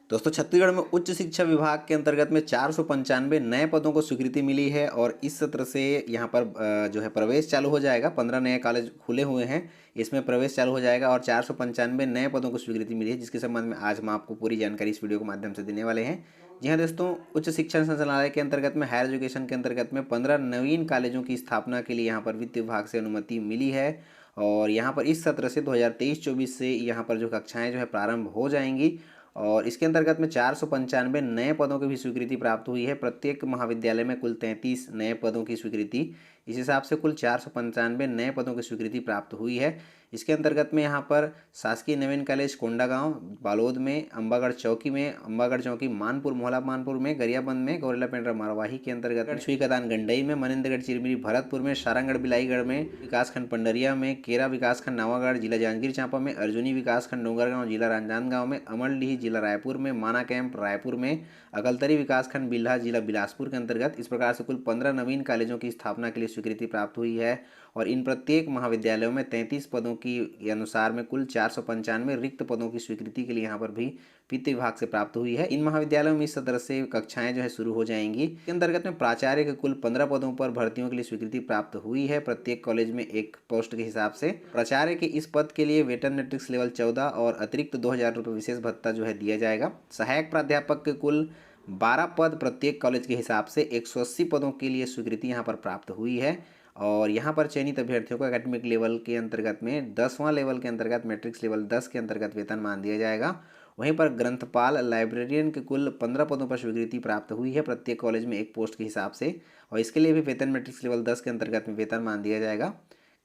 दोस्तों छत्तीसगढ़ में उच्च शिक्षा विभाग के अंतर्गत में 495 नए पदों को स्वीकृति मिली है और इस सत्र से यहाँ पर जो है प्रवेश चालू हो जाएगा। 15 नए कॉलेज खुले हुए हैं, इसमें प्रवेश चालू हो जाएगा और 495 नए पदों को स्वीकृति मिली है, जिसके संबंध में आज हम आपको पूरी जानकारी इस वीडियो के माध्यम से देने वाले हैं। जी हाँ दोस्तों, उच्च शिक्षा संचालनालय के अंतर्गत में हायर एजुकेशन के अंतर्गत में 15 नवीन कॉलेजों की स्थापना के लिए यहाँ पर वित्त विभाग से अनुमति मिली है और यहाँ पर इस सत्र से 2023-24 से यहाँ पर जो कक्षाएँ जो है प्रारंभ हो जाएंगी और इसके अंतर्गत में 495 नए पदों की भी स्वीकृति प्राप्त हुई है। प्रत्येक महाविद्यालय में कुल 33 नए पदों की स्वीकृति, इस हिसाब से कुल 495 नए पदों की स्वीकृति प्राप्त हुई है। इसके अंतर्गत में यहाँ पर शासकीय नवीन कॉलेज कोंडागांव बालोद में, अम्बागढ़ चौकी मानपुर मोहला मानपुर में, गरियाबंद में, गौरेला पेंड्रा मरवाही के अंतर्गत, छुईकदान गंडई में, मनेन्द्रगढ़ चिरमिरी भरतपुर में, सारंगढ़ बिलाईगढ़ में, विकासखंड पंडरिया में, केरा विकासखंड नावागढ़ जिला जांजगीर चांपा में, अर्जुनी विकासखंड डोंगरगांव जिला राजनांदगांव में, अमरडीही जिला रायपुर में, माना कैंप रायपुर में, अकलतरी विकासखंड बिल्हा जिला बिलासपुर के अंतर्गत। इस प्रकार से कुल 15 नवीन कॉलेजों की स्थापना के लिए स्वीकृति प्राप्त हुई है और इन प्रत्येक महाविद्यालयों में 33 पदों की अनुसार में कुल 495 रिक्त पदों की स्वीकृति के लिए यहाँ पर भी वित्त विभाग से प्राप्त हुई है। इन महाविद्यालयों में इस सत्र से कक्षाएं जो है शुरू हो जाएंगी। इसके अंतर्गत में प्राचार्य के कुल 15 पदों पर भर्तियों के लिए स्वीकृति प्राप्त हुई है, प्रत्येक कॉलेज में एक पोस्ट के हिसाब से। प्राचार्य के इस पद के लिए वेतन मैट्रिक्स लेवल 14 और अतिरिक्त 2000 रुपये विशेष भत्ता जो है दिया जाएगा। सहायक प्राध्यापक के कुल 12 पद प्रत्येक कॉलेज के हिसाब से 180 पदों के लिए स्वीकृति यहाँ पर प्राप्त हुई है और यहाँ पर चयनित अभ्यर्थियों को एकेडमिक लेवल के अंतर्गत में 10वां लेवल के अंतर्गत मैट्रिक्स लेवल 10 के अंतर्गत वेतनमान दिया जाएगा। वहीं पर ग्रंथपाल लाइब्रेरियन के कुल 15 पदों पर स्वीकृति प्राप्त हुई है, प्रत्येक कॉलेज में एक पोस्ट के हिसाब से, और इसके लिए भी वेतन मैट्रिक्स लेवल 10 के अंतर्गत में वेतनमान दिया जाएगा।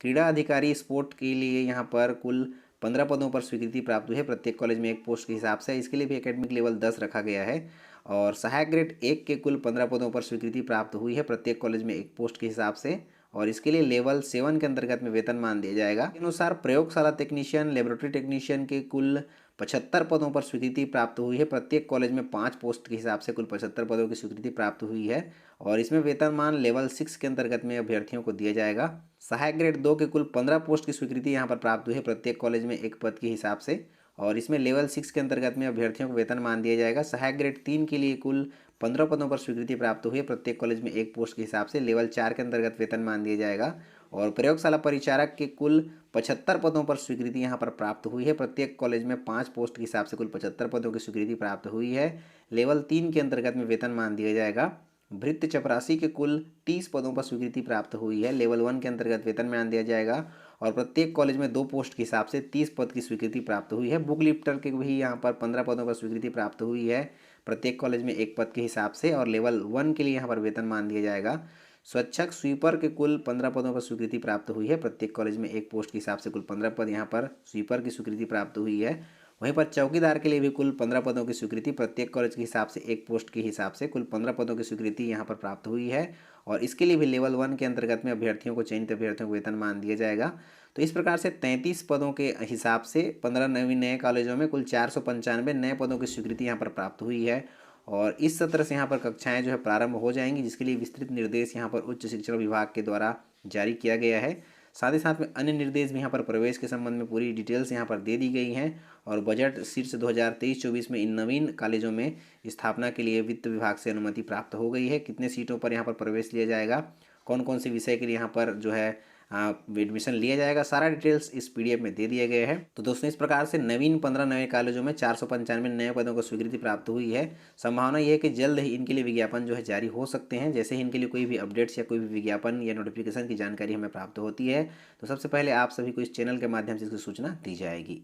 क्रीड़ा अधिकारी स्पोर्ट के लिए यहाँ पर कुल 15 पदों पर स्वीकृति प्राप्त हुई है, प्रत्येक कॉलेज में एक पोस्ट के हिसाब से, इसके लिए भी एकेडमिक लेवल 10 रखा गया है। और सहायक ग्रेड 1 के कुल 15 पदों पर स्वीकृति प्राप्त हुई है, प्रत्येक कॉलेज में एक पोस्ट के हिसाब से, और इसके लिए लेवल 7 के अंतर्गत में वेतनमान दिया जाएगा। के अनुसार प्रयोगशाला टेक्नीशियन, लेबोरेटरी टेक्नीशियन के कुल 75 पदों पर स्वीकृति प्राप्त हुई है, प्रत्येक कॉलेज में 5 पोस्ट के हिसाब से कुल 75 पदों की स्वीकृति प्राप्त हुई है और इसमें वेतनमान लेवल 6 के अंतर्गत में अभ्यर्थियों को दिया जाएगा। सहायक ग्रेड 2 के कुल 15 पोस्ट की स्वीकृति यहाँ पर प्राप्त हुई है, प्रत्येक कॉलेज में एक पद के हिसाब से, और इसमें लेवल 6 के अंतर्गत में अभ्यर्थियों को वेतनमान दिया जाएगा। सहायक ग्रेड 3 के लिए कुल 15 पदों पर स्वीकृति प्राप्त हुई है, प्रत्येक कॉलेज में एक पोस्ट के हिसाब से, लेवल 4 के अंतर्गत वेतनमान दिया जाएगा। और प्रयोगशाला परिचारक के कुल 75 पदों पर स्वीकृति यहाँ पर प्राप्त हुई है, प्रत्येक कॉलेज में 5 पोस्ट के हिसाब से कुल 75 पदों की स्वीकृति प्राप्त हुई है, लेवल 3 के अंतर्गत में वेतनमान दिया जाएगा। भृत्य चपरासी के कुल 30 पदों पर स्वीकृति प्राप्त हुई है, लेवल 1 के अंतर्गत वेतनमान दिया जाएगा और प्रत्येक कॉलेज में 2 पोस्ट के हिसाब से 30 पद की स्वीकृति प्राप्त हुई है। बुक लिफ्टर के भी यहाँ पर 15 पदों पर स्वीकृति प्राप्त हुई है, प्रत्येक कॉलेज में एक पद के हिसाब से, और लेवल 1 के लिए यहाँ पर वेतनमान दिया जाएगा। स्वच्छक स्वीपर के कुल 15 पदों पर स्वीकृति प्राप्त हुई है, प्रत्येक कॉलेज में एक पोस्ट के हिसाब से कुल 15 पद यहाँ पर स्वीपर की स्वीकृति प्राप्त हुई है। वहीं पर चौकीदार के लिए भी कुल 15 पदों की स्वीकृति, प्रत्येक कॉलेज के हिसाब से एक पोस्ट के हिसाब से कुल 15 पदों की स्वीकृति यहाँ पर प्राप्त हुई है और इसके लिए भी लेवल 1 के अंतर्गत में अभ्यर्थियों को, चयनित अभ्यर्थियों को वेतनमान दिया जाएगा। तो इस प्रकार से 33 पदों के हिसाब से 15 नए कॉलेजों में कुल 495 नए पदों की स्वीकृति यहाँ पर प्राप्त हुई है और इस सत्र से यहाँ पर कक्षाएं जो है प्रारंभ हो जाएंगी, जिसके लिए विस्तृत निर्देश यहाँ पर उच्च शिक्षा विभाग के द्वारा जारी किया गया है। साथ ही साथ में अन्य निर्देश भी यहाँ पर प्रवेश के संबंध में पूरी डिटेल्स यहाँ पर दे दी गई हैं और बजट शीर्ष 2023-24 में इन नवीन कॉलेजों में स्थापना के लिए वित्त विभाग से अनुमति प्राप्त हो गई है। कितने सीटों पर यहाँ पर प्रवेश लिया जाएगा, कौन कौन से विषय के लिए यहाँ पर जो है एडमिशन लिया जाएगा, सारा डिटेल्स इस पीडीएफ में दे दिए गए हैं। तो दोस्तों इस प्रकार से नवीन 15 नए कॉलेजों में 495 नए पदों को स्वीकृति प्राप्त हुई है। संभावना यह है कि जल्द ही इनके लिए विज्ञापन जो है जारी हो सकते हैं। जैसे ही इनके लिए कोई भी अपडेट्स या कोई भी विज्ञापन या नोटिफिकेशन की जानकारी हमें प्राप्त होती है तो सबसे पहले आप सभी को इस चैनल के माध्यम से इसकी सूचना दी जाएगी।